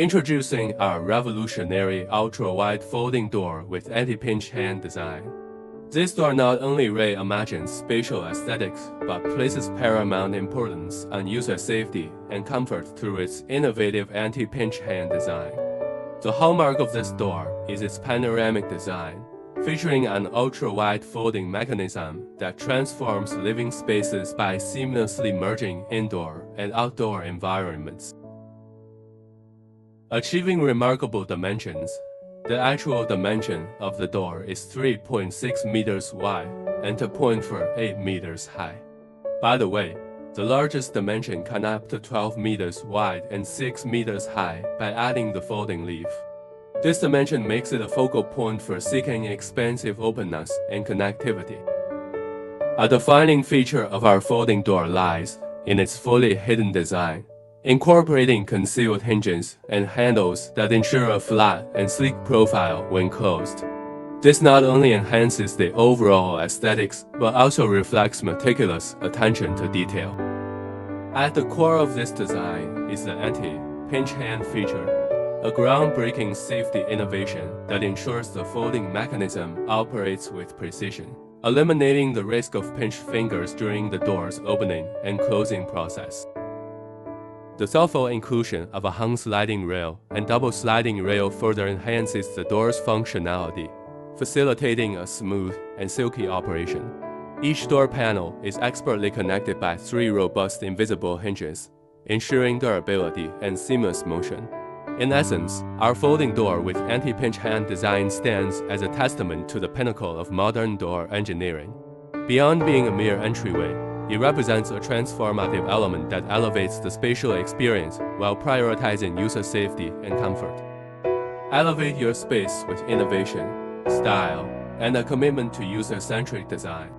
Introducing our revolutionary ultra-wide folding door with anti-pinch hand design. This door not only reimagines spatial aesthetics, but places paramount importance on user safety and comfort through its innovative anti-pinch hand design. The hallmark of this door is its panoramic design, featuring an ultra-wide folding mechanism that transforms living spaces by seamlessly merging indoor and outdoor environments. Achieving remarkable dimensions, the actual dimension of the door is 3.6 meters wide and 2.48 meters high. By the way, the largest dimension can up to 12 meters wide and 6 meters high by adding the folding leaf. This dimension makes it a focal point for seeking expansive openness and connectivity. A defining feature of our folding door lies in its fully hidden design, incorporating concealed hinges and handles that ensure a flat and sleek profile when closed. This not only enhances the overall aesthetics, but also reflects meticulous attention to detail. At the core of this design is the anti-pinch hand feature, a groundbreaking safety innovation that ensures the folding mechanism operates with precision, eliminating the risk of pinched fingers during the door's opening and closing process. The thoughtful inclusion of a hung sliding rail and double sliding rail further enhances the door's functionality, facilitating a smooth and silky operation. Each door panel is expertly connected by 3 robust invisible hinges, ensuring durability and seamless motion. In essence, our folding door with anti-pinch hand design stands as a testament to the pinnacle of modern door engineering. Beyond being a mere entryway, it represents a transformative element that elevates the spatial experience while prioritizing user safety and comfort. Elevate your space with innovation, style, and a commitment to user-centric design.